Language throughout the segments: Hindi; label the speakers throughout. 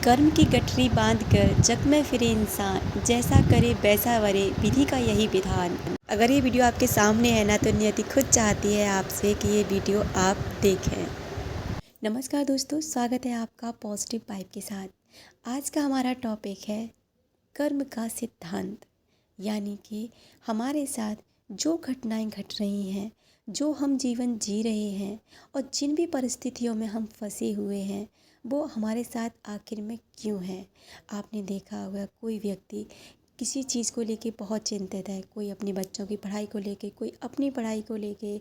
Speaker 1: कर्म की गठरी बांध कर जग में फिरे इंसान, जैसा करे वैसा वरे, विधि का यही विधान। अगर ये वीडियो आपके सामने है ना, तो नियति खुद चाहती है आपसे कि ये वीडियो आप देखें। नमस्कार दोस्तों, स्वागत है आपका पॉजिटिव वाइब के साथ। आज का हमारा टॉपिक है कर्म का सिद्धांत। यानी कि हमारे साथ जो घटनाएं घट रही हैं, जो हम जीवन जी रहे हैं और जिन भी परिस्थितियों में हम फंसे हुए हैं, वो हमारे साथ आखिर में क्यों है। आपने देखा होगा कोई व्यक्ति किसी चीज़ को लेके बहुत चिंतित है, कोई अपने बच्चों की पढ़ाई को लेके, कोई अपनी पढ़ाई को लेके,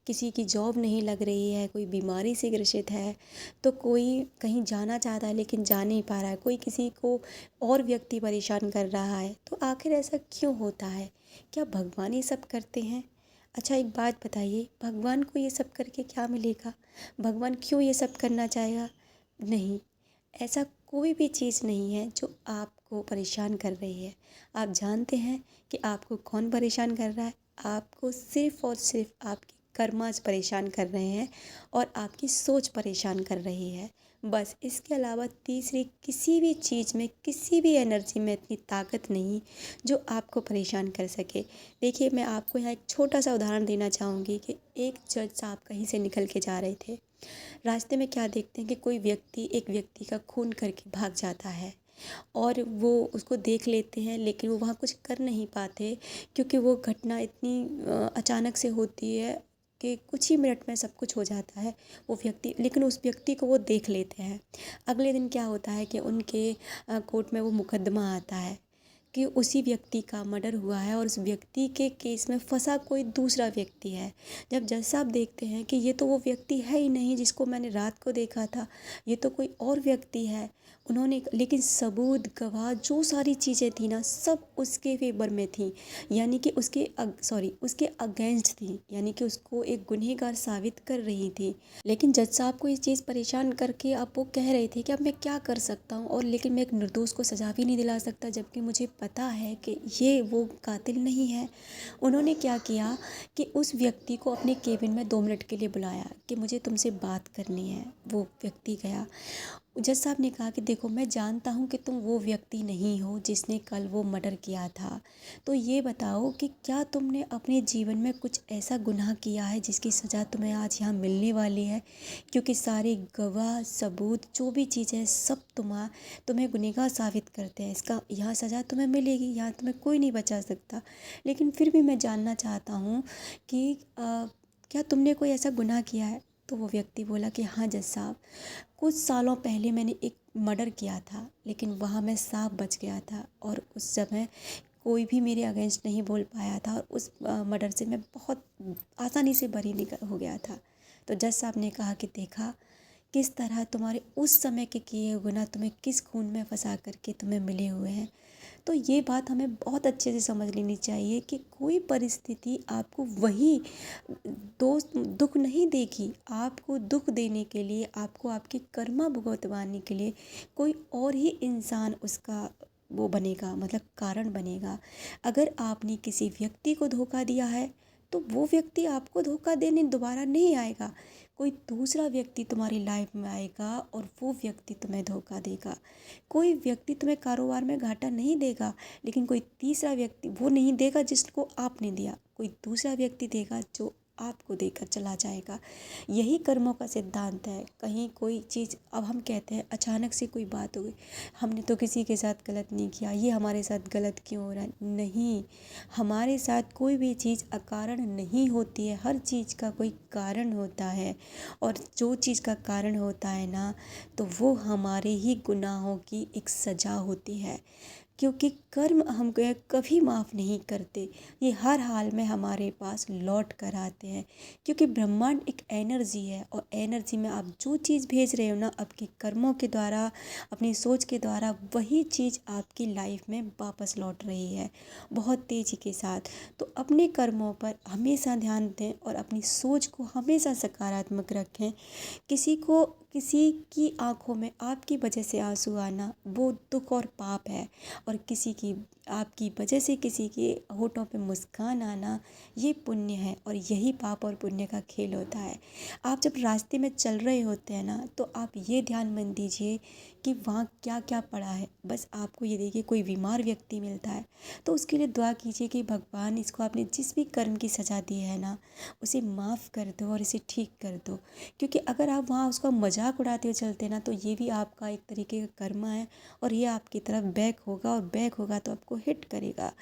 Speaker 1: किसी की जॉब नहीं लग रही है, कोई बीमारी से ग्रसित है, तो कोई कहीं जाना चाहता है लेकिन जा नहीं पा रहा है, कोई किसी को और व्यक्ति परेशान कर रहा है। तो आखिर ऐसा क्यों होता है? क्या भगवान ये सब करते हैं? अच्छा, एक बात बताइए, भगवान को ये सब करके क्या मिलेगा? भगवान क्यों ये सब करना चाहेगा? नहीं, ऐसा कोई भी चीज़ नहीं है जो आपको परेशान कर रही है। आप जानते हैं कि आपको कौन परेशान कर रहा है? आपको सिर्फ़ और सिर्फ आपके कर्मास परेशान कर रहे हैं और आपकी सोच परेशान कर रही है। बस इसके अलावा तीसरी किसी भी चीज़ में, किसी भी एनर्जी में इतनी ताकत नहीं जो आपको परेशान कर सके। देखिए, मैं आपको यहाँ एक छोटा सा उदाहरण देना चाहूँगी कि एक जज साहब कहीं से निकल के जा रहे थे। रास्ते में क्या देखते हैं कि कोई व्यक्ति एक व्यक्ति का खून करके भाग जाता है और वो उसको देख लेते हैं, लेकिन वो वहाँ कुछ कर नहीं पाते क्योंकि वो घटना इतनी अचानक से होती है कि कुछ ही मिनट में सब कुछ हो जाता है। वो व्यक्ति, लेकिन उस व्यक्ति को वो देख लेते हैं। अगले दिन क्या होता है कि उनके कोर्ट में वो मुकदमा आता है कि उसी व्यक्ति का मर्डर हुआ है और उस व्यक्ति के केस में फंसा कोई दूसरा व्यक्ति है। जब जज साहब देखते हैं कि ये तो वो व्यक्ति है ही नहीं जिसको मैंने रात को देखा था, ये तो कोई और व्यक्ति है। उन्होंने लेकिन सबूत, गवाह, जो सारी चीज़ें थी ना, सब उसके फेवर में थी, यानी कि उसके अगेंस्ट थी, यानी कि उसको एक गुनहगार साबित कर रही थी। लेकिन जज साहब को ये चीज़ परेशान करके अब वो कह रहे थे कि अब मैं क्या कर सकता हूँ, और लेकिन मैं एक निर्दोष को सज़ा भी नहीं दिला सकता, जबकि मुझे पता है कि ये वो कातिल नहीं है। उन्होंने क्या किया कि उस व्यक्ति को अपने केबिन में 2 मिनट के लिए बुलाया कि मुझे तुमसे बात करनी है। वो व्यक्ति गया। जज साहब ने कहा कि देखो, मैं जानता हूँ कि तुम वो व्यक्ति नहीं हो जिसने कल वो मर्डर किया था, तो ये बताओ कि क्या तुमने अपने जीवन में कुछ ऐसा गुनाह किया है जिसकी सज़ा तुम्हें आज यहाँ मिलने वाली है? क्योंकि सारे गवाह, सबूत, जो भी चीज़ें हैं, सब तुम्हें गुनहगार साबित करते हैं। इसका यहाँ सज़ा तुम्हें मिलेगी, यहाँ तुम्हें कोई नहीं बचा सकता। लेकिन फिर भी मैं जानना चाहता हूँ कि क्या तुमने कोई ऐसा गुनाह किया है? तो वो व्यक्ति बोला कि हाँ जज साहब, कुछ सालों पहले मैंने एक मर्डर किया था, लेकिन वहाँ मैं सांप बच गया था और उस समय कोई भी मेरे अगेंस्ट नहीं बोल पाया था और उस मर्डर से मैं बहुत आसानी से बरी निकल हो गया था। तो जज साहब ने कहा कि देखा, किस तरह तुम्हारे उस समय के किए हुए गुनाह तुम्हें किस खून में फंसा करके तुम्हें मिले हुए हैं। तो ये बात हमें बहुत अच्छे से समझ लेनी चाहिए कि कोई परिस्थिति आपको वही दोस्त दुख नहीं देगी। आपको दुख देने के लिए, आपको आपके कर्मा भुगतवाने के लिए कोई और ही इंसान उसका वो बनेगा, मतलब कारण बनेगा। अगर आपने किसी व्यक्ति को धोखा दिया है, तो वो व्यक्ति आपको धोखा देने दोबारा नहीं आएगा। कोई दूसरा व्यक्ति तुम्हारी लाइफ में आएगा और वो व्यक्ति तुम्हें धोखा देगा। कोई व्यक्ति तुम्हें कारोबार में घाटा नहीं देगा, लेकिन कोई तीसरा व्यक्ति वो नहीं देगा जिसको आपने दिया, कोई दूसरा व्यक्ति देगा जो आपको देकर चला जाएगा। यही कर्मों का सिद्धांत है। कहीं कोई चीज़, अब हम कहते हैं अचानक से कोई बात हो गई, हमने तो किसी के साथ गलत नहीं किया, ये हमारे साथ गलत क्यों हो रहा है? नहीं, हमारे साथ कोई भी चीज़ अकारण नहीं होती है, हर चीज़ का कोई कारण होता है। और जो चीज़ का कारण होता है ना, तो वो हमारे ही गुनाहों की एक सज़ा होती है। क्योंकि कर्म हम कभी माफ़ नहीं करते, ये हर हाल में हमारे पास लौट कर आते हैं। क्योंकि ब्रह्मांड एक एनर्जी है और एनर्जी में आप जो चीज़ भेज रहे हो ना, आपके कर्मों के द्वारा, अपनी सोच के द्वारा, वही चीज़ आपकी लाइफ में वापस लौट रही है बहुत तेज़ी के साथ। तो अपने कर्मों पर हमेशा ध्यान दें और अपनी सोच को हमेशा सकारात्मक रखें। किसी की आंखों में आपकी वजह से आंसू आना वो दुख और पाप है, और आपकी वजह से किसी के होठों पे मुस्कान आना ये पुण्य है। और यही पाप और पुण्य का खेल होता है। आप जब रास्ते में चल रहे होते हैं ना, तो आप ये ध्यान में दीजिए कि वहाँ क्या क्या पड़ा है। बस आपको ये देखिए कोई बीमार व्यक्ति मिलता है तो उसके लिए दुआ कीजिए कि भगवान इसको आपने जिस भी कर्म की सज़ा दी है ना उसे माफ़ कर दो और इसे ठीक कर दो। क्योंकि अगर आप वहाँ उसका मजाक उड़ाते हुए चलते ना तो ये भी आपका एक तरीके का कर्मा है और ये आपकी तरफ बैक होगा, और बैक होगा तो आपको हिट करेगा।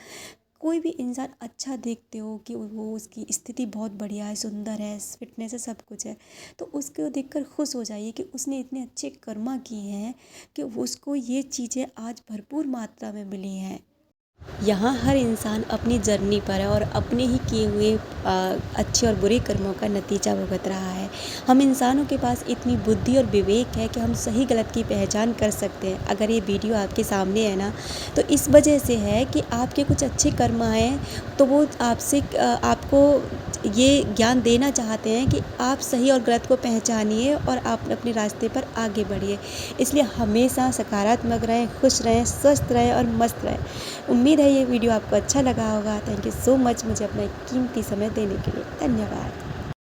Speaker 1: कोई भी इंसान अच्छा देखते हो कि वो उसकी स्थिति बहुत बढ़िया है, सुंदर है, फिटनेस है, सब कुछ है, तो उसको देखकर खुश हो जाइए कि उसने इतने अच्छे कर्मा किए हैं कि उसको ये चीज़ें आज भरपूर मात्रा में मिली हैं। यहाँ हर इंसान अपनी जर्नी पर है और अपने ही किए हुए अच्छे और बुरे कर्मों का नतीजा भुगत रहा है। हम इंसानों के पास इतनी बुद्धि और विवेक है कि हम सही गलत की पहचान कर सकते हैं। अगर ये वीडियो आपके सामने है ना तो इस वजह से है कि आपके कुछ अच्छे कर्म आए तो वो आपसे आपको ये ज्ञान देना चाहते हैं कि आप सही और गलत को पहचानिए और आप अपने रास्ते पर आगे बढ़िए। इसलिए हमेशा सकारात्मक रहें, खुश रहें, स्वस्थ रहें और मस्त रहें। उम्मीद है ये वीडियो आपको अच्छा लगा होगा। थैंक यू सो मच मुझे अपना कीमती समय देने के लिए। धन्यवाद।